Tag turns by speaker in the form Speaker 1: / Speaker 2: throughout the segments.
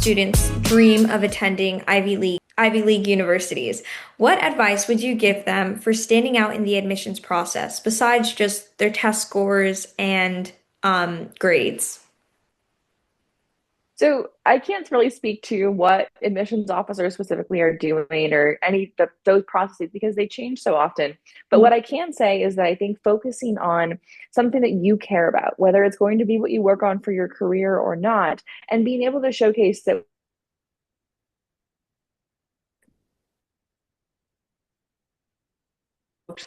Speaker 1: students dream of attending Ivy League universities. What advice would you give them for standing out in the admissions process besides just their test scores and grades?
Speaker 2: So I can't really speak to what admissions officers specifically are doing or those processes because they change so often. But what I can say is that I think focusing on something that you care about, whether it's going to be what you work on for your career or not, and being able to showcase that,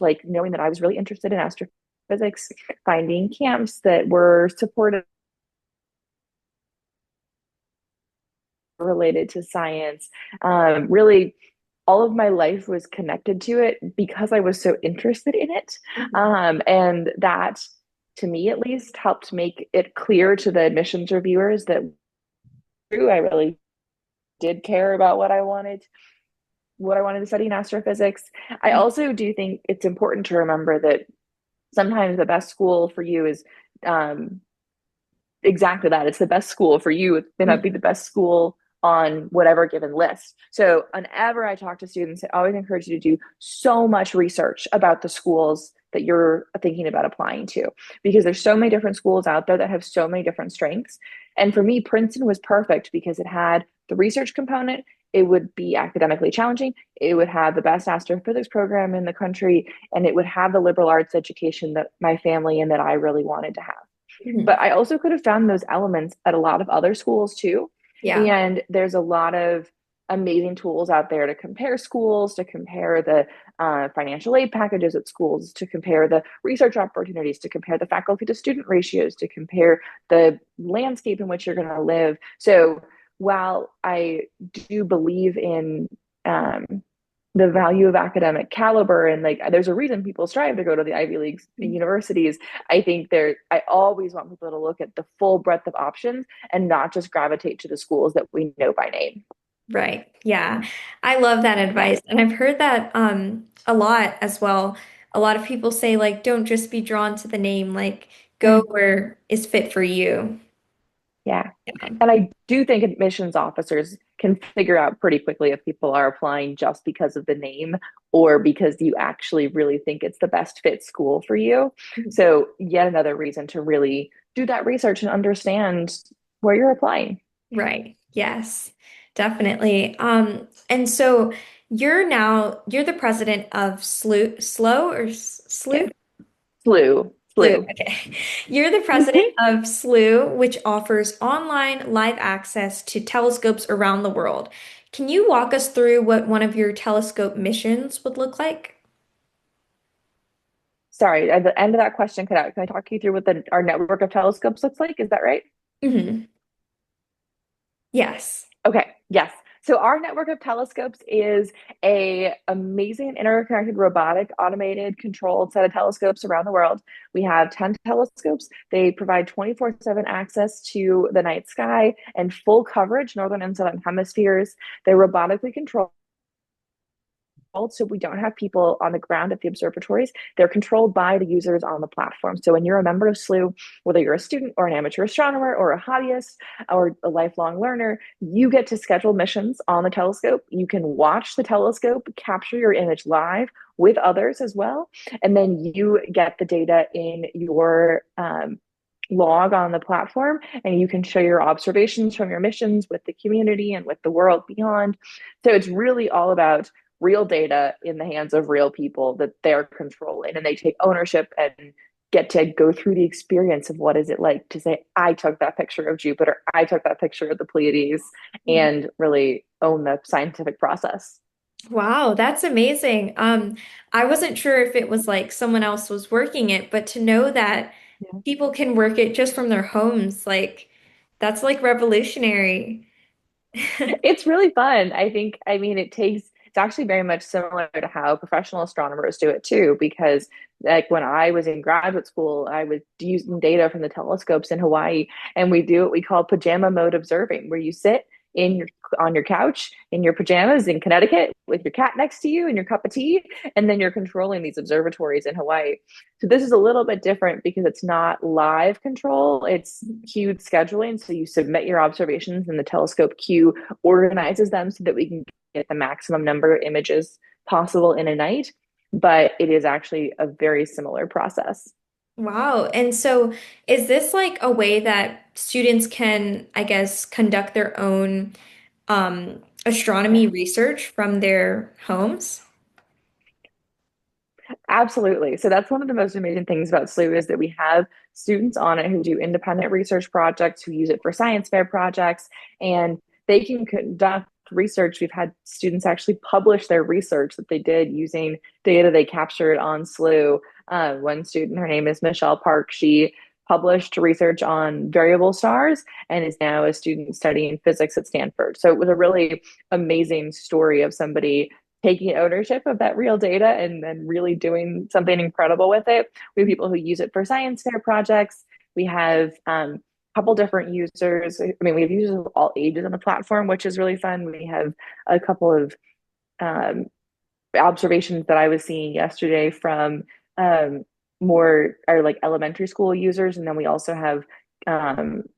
Speaker 2: like knowing that I was really interested in astrophysics, finding camps that were supportive related to science. Really, all of my life was connected to it because I was so interested in it. And that, to me at least, helped make it clear to the admissions reviewers that true, I really did care about what I wanted to study in astrophysics. I also do think it's important to remember that sometimes the best school for you is um, exactly that. It's the best school for you. It may not be the best school on whatever given list. So whenever I talk to students, I always encourage you to do so much research about the schools that you're thinking about applying to, because there's so many different schools out there that have so many different strengths. And for me, Princeton was perfect because it had the research component. It would be academically challenging. It would have the best astrophysics program in the country, and it would have the liberal arts education that my family and that I really wanted to have.
Speaker 1: Mhm.
Speaker 2: But I also could have found those elements at a lot of other schools too.
Speaker 1: Yeah.
Speaker 2: And there's a lot of amazing tools out there to compare schools, to compare the financial aid packages at schools, to compare the research opportunities, to compare the faculty to student ratios, to compare the landscape in which you're going to live. So while I do believe in um, the value of academic caliber and like there's a reason people strive to go to the Ivy Leagues and universities. I always want people to look at the full breadth of options and not just gravitate to the schools that we know by name.
Speaker 1: Right. Yeah. I love that
Speaker 2: Yeah.
Speaker 1: advice. And I've heard that a lot as well. A lot of people say like don't just be drawn to the name, like go
Speaker 2: Mm.
Speaker 1: where is fit for you.
Speaker 2: Yeah.
Speaker 1: Yeah.
Speaker 2: And I do think admissions officers can figure out pretty quickly if people are applying just because of the name or because you actually really think it's the best fit school for you. So, yet another reason to really do that research and understand where you're applying.
Speaker 1: Right. Yes, definitely. And so you're the president of Slooh?
Speaker 2: Slooh,
Speaker 1: Slooh.
Speaker 2: Slooh.
Speaker 1: Okay. You're the president
Speaker 2: Mhm.
Speaker 1: of Slooh, which offers online live access to telescopes around the world. Can you walk us through what one of your telescope missions would look like?
Speaker 2: Sorry, at the end of that question cut out. Can I talk you through what our network of telescopes looks like? Is that right?
Speaker 1: Hmm. Yes.
Speaker 2: Okay, yes. So our network of telescopes is a amazing interconnected robotic automated controlled set of telescopes around the world. We have 10 telescopes. They provide 24/7 access to the night sky and full coverage, northern and southern hemispheres. They're robotically controlled, so we don't have people on the ground at the observatories. They're controlled by the users on the platform. So when you're a member of Slooh, whether you're a student or an amateur astronomer or a hobbyist or a lifelong learner, you get to schedule missions on the telescope. You can watch the telescope, capture your image live with others as well, and then you get the data in your log on the platform, and you can share your observations from your missions with the community and with the world beyond. So it's really all about real data in the hands of real people that they're controlling, and they take ownership and get to go through the experience of what is it like to say, I took that picture of Jupiter, I took that picture of the Pleiades, and really own the scientific process.
Speaker 1: Wow, that's amazing. I wasn't sure if it was like someone else was working it, but to know that
Speaker 2: Yeah.
Speaker 1: people can work it just from their homes, like that's like revolutionary.
Speaker 2: It's really fun. I mean, it's actually very much similar to how professional astronomers do it too, because like when I was in graduate school, I was using data from the telescopes in Hawaii, and we do what we call pajama mode observing, where you sit, in your on your couch in your pajamas in Connecticut with your cat next to you and your cup of tea, and then you're controlling these observatories in Hawaii. So this is a little bit different because it's not live control, it's queued scheduling. So you submit your observations and the telescope queue organizes them so that we can get the maximum number of images possible in a night. But it is actually a very similar process.
Speaker 1: Wow. And so is this like a way that students can, I guess, conduct their own astronomy research from their homes?
Speaker 2: Absolutely. So that's one of the most amazing things about Slooh is that we have students on it who do independent research projects, who use it for science fair projects, and they can conduct research. We've had students actually publish their research that they did using data they captured on Slooh. One student, her name is Michelle Park, she published research on variable stars and is now a student studying physics at Stanford. So it was a really amazing story of somebody taking ownership of that real data and then really doing something incredible with it. We have people who use it for science fair projects. We have a couple different users. I mean, we have users of all ages on the platform, which is really fun. We have a couple of um, observations that I was seeing yesterday from um, more or like elementary school users, and then we also have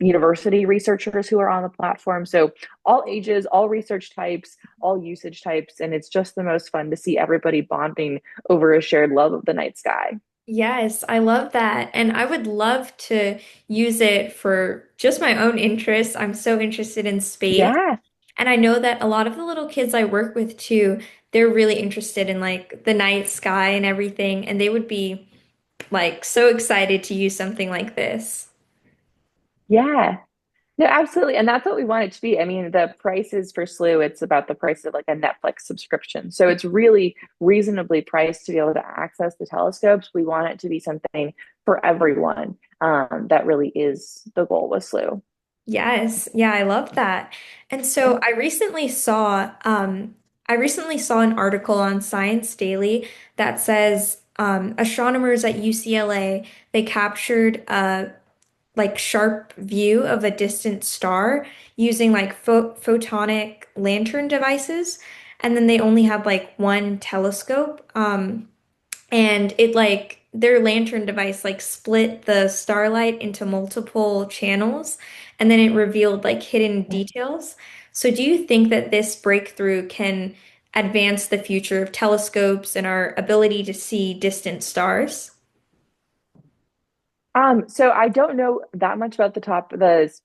Speaker 2: university researchers who are on the platform. So all ages, all research types, all usage types, and it's just the most fun to see everybody bonding over a shared love of the night sky.
Speaker 1: Yes, I love that. And I would love to use it for just my own interests. I'm so interested in space.
Speaker 2: Yeah,
Speaker 1: And I know that a lot of the little kids I work with too, they're really interested in like the night sky and everything. And they would be like so excited to use something like this.
Speaker 2: yeah. No, absolutely. And that's what we want it to be. I mean, the prices for Slooh, it's about the price of like a Netflix subscription. So it's really reasonably priced to be able to access the telescopes. We want it to be something for everyone. That really is the goal with Slooh.
Speaker 1: Yes, yeah, I love that. And so I recently saw an article on Science Daily that says astronomers at UCLA, they captured a like sharp view of a distant star using like photonic lantern devices, and then they only had like one telescope. And it like their lantern device like split the starlight into multiple channels and then it revealed like hidden details. So do you think that this breakthrough can advance the future of telescopes and our ability to see distant stars?
Speaker 2: So I don't know that much about the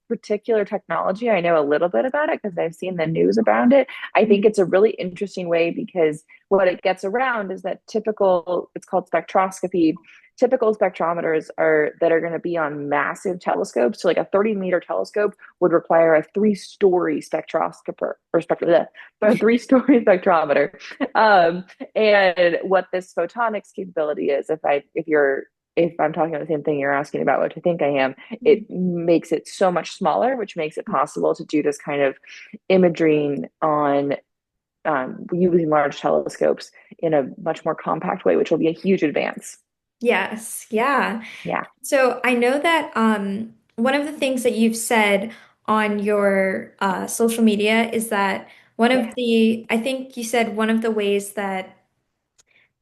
Speaker 2: particular technology. I know a little bit about it because I've seen the news around it. I think it's a really interesting way because what it gets around is that it's called spectroscopy. Typical spectrometers are that are going to be on massive telescopes. So like a 30-meter telescope would require a three-story spectroscoper or a three-story spectrometer. And what this photonics capability is, if I'm talking about the same thing you're asking about, which I think I am, it makes it so much smaller, which makes it possible to do this kind of imaging on using large telescopes in a much more compact way, which will be a huge advance.
Speaker 1: Yes, yeah.
Speaker 2: Yeah,
Speaker 1: So I know that one of the things that you've said on your social media is that
Speaker 2: yeah.
Speaker 1: I think you said one of the ways that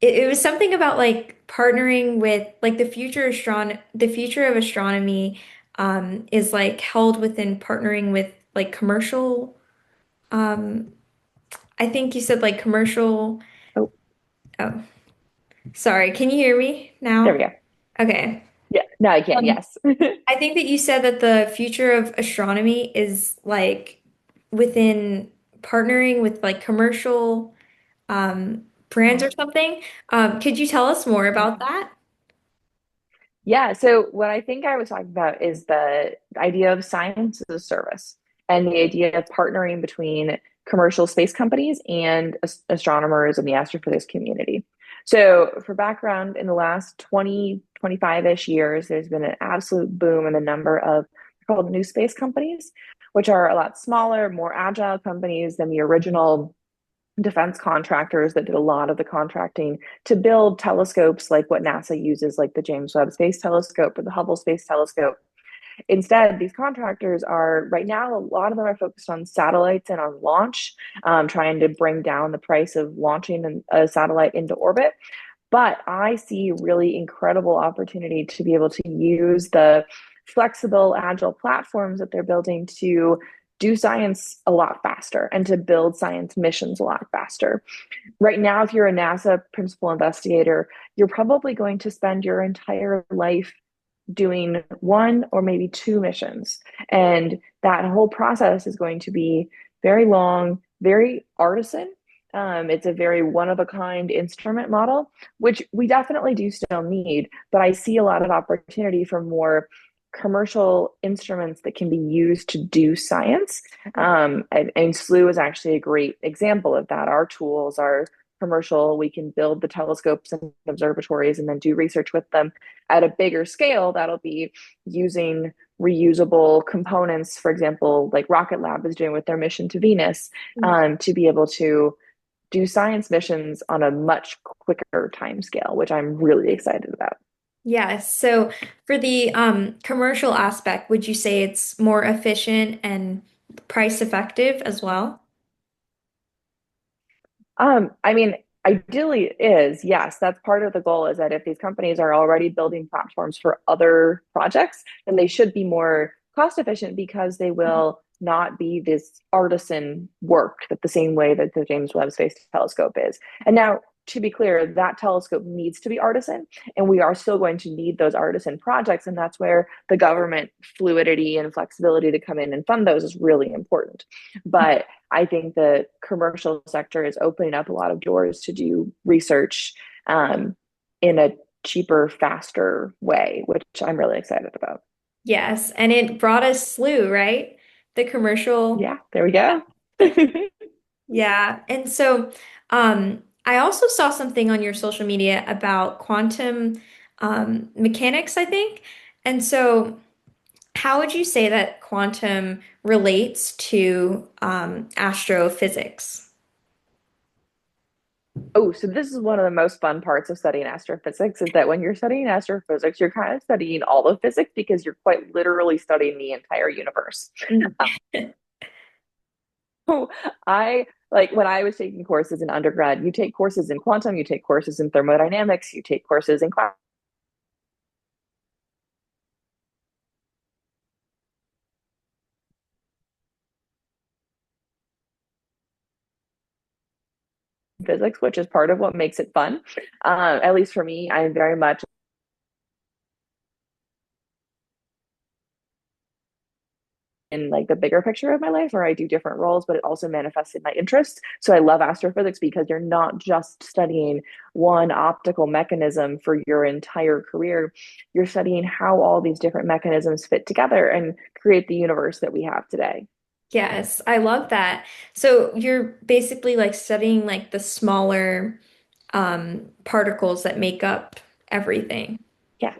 Speaker 1: it was something about like partnering with like the future of astronomy is like held within partnering with like commercial um, I think you said like commercial.
Speaker 2: Oh,
Speaker 1: Oh, sorry. Can you hear me
Speaker 2: there we
Speaker 1: now?
Speaker 2: go.
Speaker 1: Okay.
Speaker 2: Yeah, no, I can.
Speaker 1: Um,
Speaker 2: Yes.
Speaker 1: I think that you said that the future of astronomy is like within partnering with like commercial brands or something. Could you tell us more about that?
Speaker 2: Yeah, so what I think I was talking about is the idea of science as a service and the idea of partnering between commercial space companies and astronomers and the astrophysics community. So, for background, in the last 20, 25-ish years, there's been an absolute boom in the number of called new space companies, which are a lot smaller, more agile companies than the original defense contractors that did a lot of the contracting to build telescopes like what NASA uses, like the James Webb Space Telescope or the Hubble Space Telescope. Instead, these contractors are right now, a lot of them are focused on satellites and on launch, trying to bring down the price of launching a satellite into orbit. But I see really incredible opportunity to be able to use the flexible, agile platforms that they're building to do science a lot faster and to build science missions a lot faster. Right now, if you're a NASA principal investigator, you're probably going to spend your entire life doing one or maybe two missions. And that whole process is going to be very long, very artisan. It's a very one of a kind instrument model, which we definitely do still need, but I see a lot of opportunity for more commercial instruments that can be used to do science. And Slooh is actually a great example of that. Our tools are commercial. We can build the telescopes and observatories and then do research with them at a bigger scale. That'll be using reusable components, for example, like Rocket Lab is doing with their mission to Venus, to be able to do science missions on a much quicker time scale, which I'm really excited about.
Speaker 1: Yes. So for the commercial aspect, would you say it's more efficient and price effective as well?
Speaker 2: I mean, ideally it is, yes, that's part of the goal is that if these companies are already building platforms for other projects, then they should be more cost efficient because they will not be this artisan work that the same way that the James Webb Space Telescope is. And now, to be clear, that telescope needs to be artisan, and we are still going to need those artisan projects. And that's where the government fluidity and flexibility to come in and fund those is really important. But I think the commercial sector is opening up a lot of doors to do research in a cheaper, faster way, which I'm really excited about.
Speaker 1: Yes, and it brought us Slooh, right? The commercial.
Speaker 2: Yeah, there we go.
Speaker 1: Yeah. And so I also saw something on your social media about quantum mechanics, I think. And so how would you say that quantum relates to astrophysics?
Speaker 2: Oh, so this is one of the most fun parts of studying astrophysics is that when you're studying astrophysics, you're kind of studying all of physics because you're quite literally studying the entire universe.
Speaker 1: Mhm.
Speaker 2: So I like when I was taking courses in undergrad, you take courses in quantum, you take courses in thermodynamics, you take courses in physics, which is part of what makes it fun. At least for me, I am very much in like the bigger picture of my life where I do different roles, but it also manifests in my interests. So I love astrophysics because you're not just studying one optical mechanism for your entire career. You're studying how all these different mechanisms fit together and create the universe that we have today.
Speaker 1: Yes, I love that. So you're basically like studying like the smaller particles that make up everything.
Speaker 2: Yeah.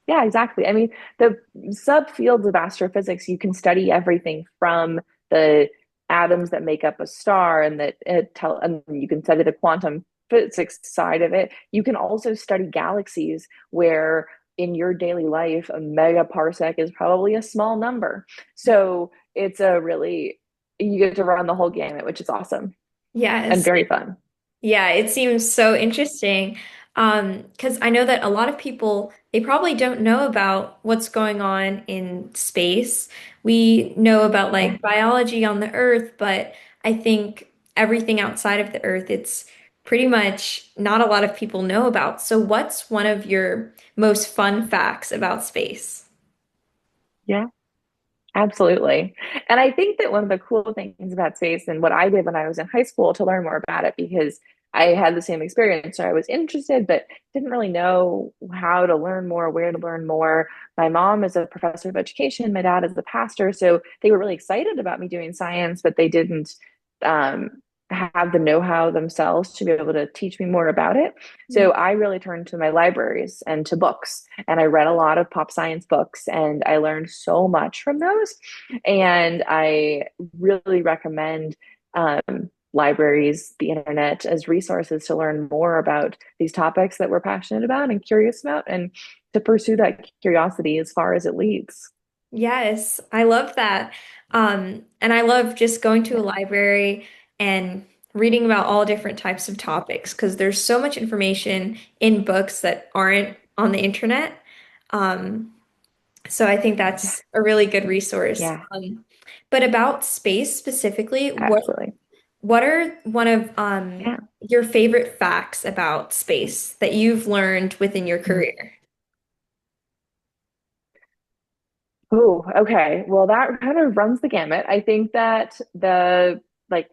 Speaker 2: Yeah, exactly. I mean, the subfields of astrophysics, you can study everything from the atoms that make up a star and and you can study the quantum physics side of it. You can also study galaxies where in your daily life, a megaparsec is probably a small number. So it's a really, you get to run the whole gamut, which is awesome and
Speaker 1: Yes.
Speaker 2: very fun.
Speaker 1: Yeah, it seems so interesting. Because I know that a lot of people, they probably don't know about what's going on in space. We know about
Speaker 2: Yeah.
Speaker 1: like biology on the Earth, but I think everything outside of the Earth, it's pretty much not a lot of people know about. So what's one of your most fun facts about space?
Speaker 2: Yeah. Absolutely. And I think that one of the cool things about space and what I did when I was in high school to learn more about it, because I had the same experience. So I was interested, but didn't really know how to learn more, where to learn more. My mom is a professor of education, my dad is the pastor. So they were really excited about me doing science, but they didn't um, have the know-how themselves to be able to teach me more about it. So I really turned to my libraries and to books, and I read a lot of pop science books, and I learned so much from those. And I really recommend libraries, the internet as resources to learn more about these topics that we're passionate about and curious about, and to pursue that curiosity as far as it leads.
Speaker 1: Yes, I love that. And I love just going to a
Speaker 2: Yeah,
Speaker 1: library and reading about all different types of topics because there's so much information in books that aren't on the internet. Um, so I think
Speaker 2: yeah,
Speaker 1: that's a really good resource.
Speaker 2: yeah,
Speaker 1: But about space specifically,
Speaker 2: absolutely.
Speaker 1: what are one of
Speaker 2: Yeah.
Speaker 1: your favorite facts about space that you've learned within your
Speaker 2: Mhm.
Speaker 1: career?
Speaker 2: Oh, okay. Well, that kind of runs the gamut. I think that like,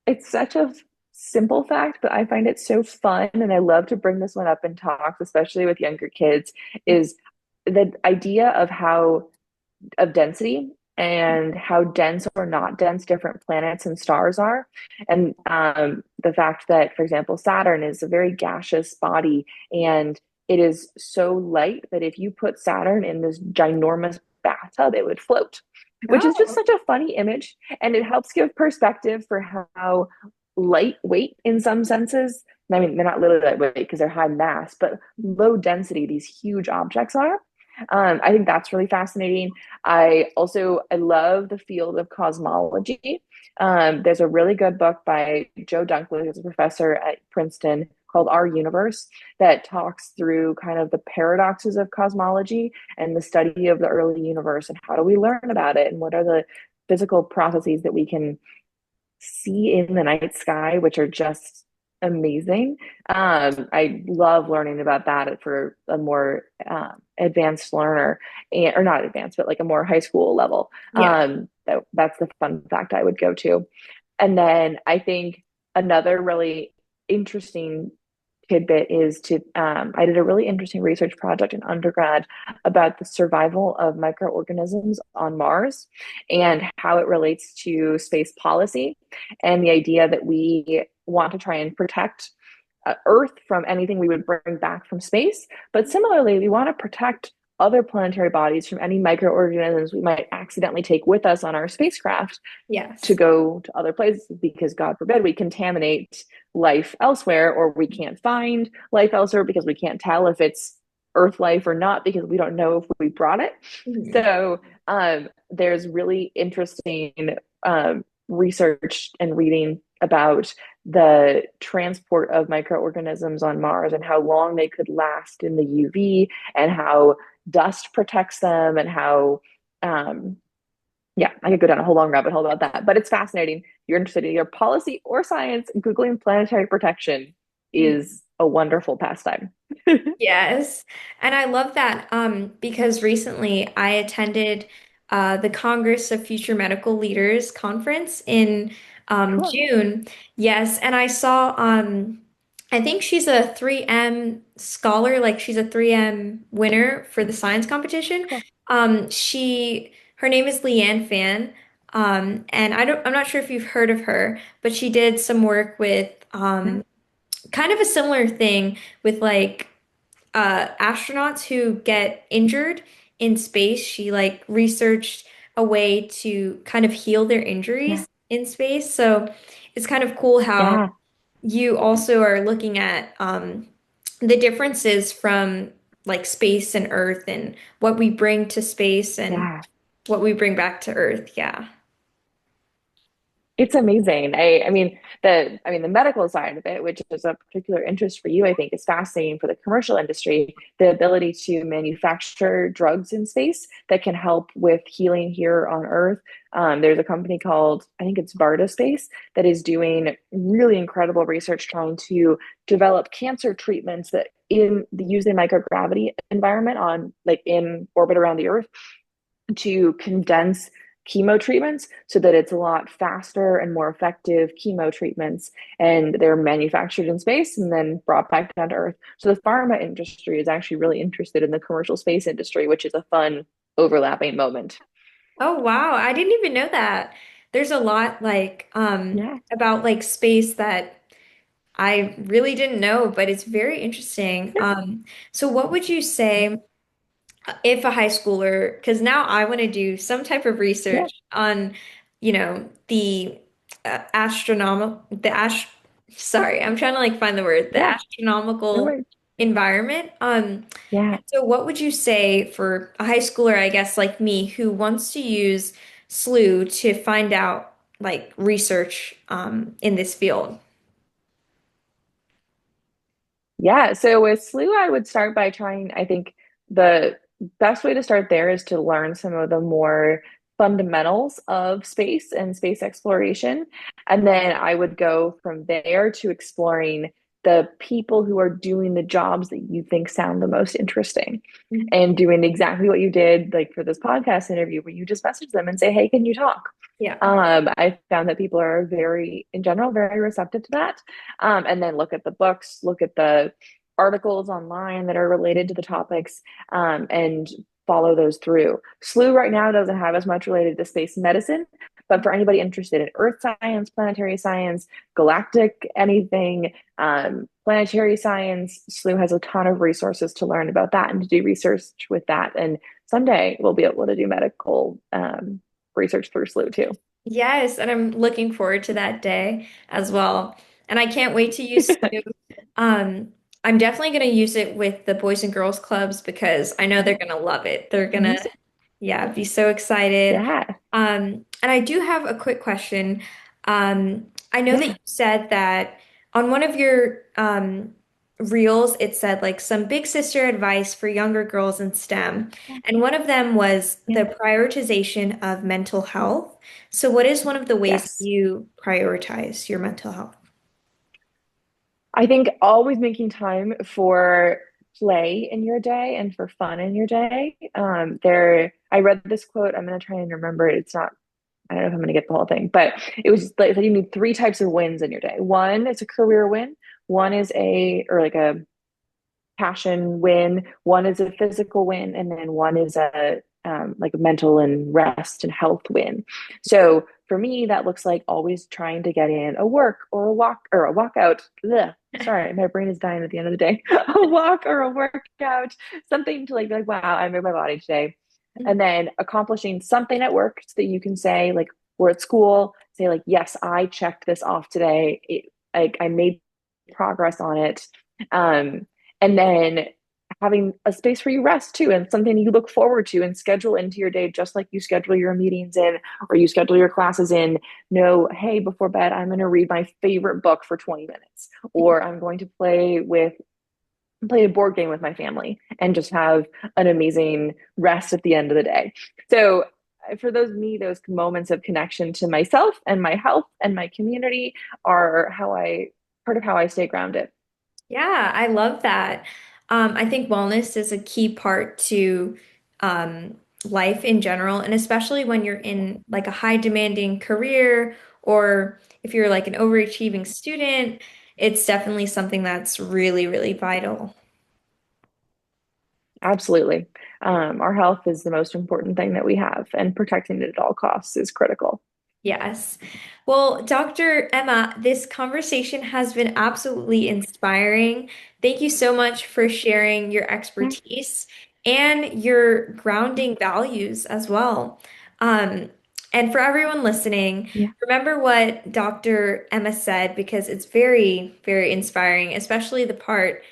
Speaker 2: it's such a simple fact, but I find it so fun, and I love to bring this one up in talks, especially with younger kids, is the idea of density and how dense or not dense different planets and stars are. And the fact that, for example, Saturn is a very gaseous body, and it is so light that if you put Saturn in this ginormous bathtub, it would float, which is just
Speaker 1: Oh,
Speaker 2: such a funny image. And it helps give perspective for how lightweight, in some senses. I mean, they're not literally lightweight because they're high mass, but low density, these huge objects are. I think that's really fascinating. I love the field of cosmology. There's a really good book by Joe Dunkley, who's a professor at Princeton, called Our Universe, that talks through kind of the paradoxes of cosmology and the study of the early universe and how do we learn about it and what are the physical processes that we can see in the night sky, which are just amazing. I love learning about that for a more advanced learner, or not advanced, but like a more high school level.
Speaker 1: yeah.
Speaker 2: That's the fun fact I would go to. And then I think another really interesting tidbit is I did a really interesting research project in undergrad about the survival of microorganisms on Mars and how it relates to space policy and the idea that we want to try and protect Earth from anything we would bring back from space. But similarly, we want to protect other planetary bodies from any microorganisms we might accidentally take with us on our spacecraft to
Speaker 1: Yes.
Speaker 2: go to other places because God forbid we contaminate life elsewhere, or we can't find life elsewhere because we can't tell if it's Earth life or not because we don't know if we brought it.
Speaker 1: Mhm.
Speaker 2: So there's really interesting research and reading about the transport of microorganisms on Mars and how long they could last in the UV and how dust protects them and how um, yeah, I could go down a whole long rabbit hole about that, but it's fascinating. If you're interested in either policy or science, Googling planetary protection is a wonderful pastime.
Speaker 1: Yes. And I love that because recently I attended the Congress of Future Medical Leaders conference in
Speaker 2: Cool,
Speaker 1: June. Yes. And I saw, I think she's a 3M scholar, like she's a 3M winner for the science competition.
Speaker 2: cool.
Speaker 1: Her name is Leanne Fan. And I'm not sure if you've heard of her, but she did some work with
Speaker 2: No,
Speaker 1: kind of a similar thing with like astronauts who get injured in space. She like researched a way to kind of heal their
Speaker 2: yeah,
Speaker 1: injuries in space. So it's kind of cool how
Speaker 2: yeah,
Speaker 1: you also are looking at the differences from like space and Earth and what we bring to space and
Speaker 2: yeah.
Speaker 1: what we bring back to Earth. Yeah.
Speaker 2: It's amazing. The medical side of it, which is a particular interest for you, I think is fascinating for the commercial industry, the ability to manufacture drugs in space that can help with healing here on Earth. There's a company called, I think it's Varda Space, that is doing really incredible research trying to develop cancer treatments that use the microgravity environment on like in orbit around the Earth to condense chemo treatments so that it's a lot faster and more effective chemo treatments, and they're manufactured in space and then brought back down to earth. So the pharma industry is actually really interested in the commercial space industry, which is a fun overlapping moment.
Speaker 1: Oh wow, I didn't even know that. There's a lot like
Speaker 2: Yeah,
Speaker 1: about like space that I really didn't know, but it's very interesting. So what would you say if a high schooler, because now I want to do some type of
Speaker 2: yeah,
Speaker 1: research on, the astronomical, sorry, I'm trying to like find the word, the
Speaker 2: yeah, no
Speaker 1: astronomical
Speaker 2: worries.
Speaker 1: environment.
Speaker 2: Yeah.
Speaker 1: So what would you say for a high schooler, I guess, like me, who wants to use Slooh to find out like research in this field?
Speaker 2: Yeah, so with Slooh, I would start by trying, I think the best way to start there is to learn some of the more fundamentals of space and space exploration. And then I would go from there to exploring the people who are doing the jobs that you think sound the most interesting and doing exactly what you did, like for this podcast interview, where you just message them and say, "Hey, can you talk?"
Speaker 1: Yeah.
Speaker 2: I found that people are very, in general, very receptive to that. And then look at the books, look at the articles online that are related to the topics, and follow those through. Slooh right now doesn't have as much related to space medicine, but for anybody interested in earth science, planetary science, galactic anything, planetary science, Slooh has a ton of resources to learn about that and to do research with that. And someday we'll be able to do medical research through Slooh too.
Speaker 1: Yes, and I'm looking forward to that day as well. And I can't wait to use Slooh. I'm definitely going to use it with the Boys and Girls Clubs because I know they're going to love it. They're going to,
Speaker 2: Use it.
Speaker 1: yeah, be so excited.
Speaker 2: Yeah.
Speaker 1: And I do have a quick question. I know that you
Speaker 2: Yeah.
Speaker 1: said that on one of your reels, it said like some big sister advice for younger girls in STEM. And one of them was
Speaker 2: Yeah.
Speaker 1: the prioritization of mental health. So, what is one of the ways that
Speaker 2: Yes.
Speaker 1: you prioritize your mental health?
Speaker 2: I think always making time for play in your day and for fun in your day. I read this quote. I'm going to try and remember it. It's not, I don't know if I'm going to get the whole thing, but it was like you need three types of wins in your day. One is a career win. One is or like a passion win, one is a physical win, and then one is a like a mental and rest and health win. So for me, that looks like always trying to get in a work or a walk or a walkout. Ugh, sorry, my brain is dying at the end of the day. A walk or a workout, something to like be like, wow, I moved my body today. And then accomplishing something at work so that you can say, like, we're at school, say, like, yes, I checked this off today. I made progress on it. Um, and then having a space where you rest too, and something you look forward to and schedule into your day, just like you schedule your meetings in or you schedule your classes in. Know, hey, before bed, I'm going to read my favorite book for 20 minutes, or I'm going to play a board game with my family and just have an amazing rest at the end of the day. So for those moments of connection to myself and my health and my community are part of how I stay grounded.
Speaker 1: Yeah, I love that. I think wellness is a key part to um, life in general, and especially when you're in like a high demanding career or if you're like an overachieving student, it's definitely something that's really, really vital.
Speaker 2: Absolutely. Our health is the most important thing that we have, and protecting it at all costs is critical.
Speaker 1: Yes. Well, Dr. Emma, this conversation has been absolutely inspiring. Thank you so much for sharing your
Speaker 2: Yeah.
Speaker 1: expertise and your grounding values as well. Um, and for everyone listening,
Speaker 2: Yeah.
Speaker 1: remember what Dr. Emma said because it's very, very inspiring, especially the part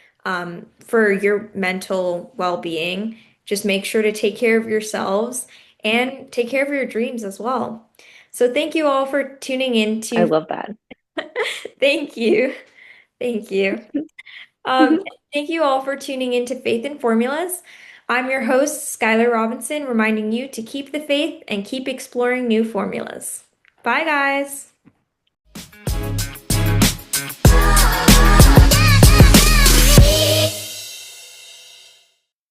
Speaker 1: for your mental well-being. Just make sure to take care of yourselves and take care of your dreams as well. So thank you all for tuning in
Speaker 2: I
Speaker 1: to,
Speaker 2: love that.
Speaker 1: thank you. Thank you. Um, Thank you all for tuning in to Faith and Formulas. I'm your host, Skylar Robinson, reminding you to keep the faith and keep exploring new formulas. Bye, guys.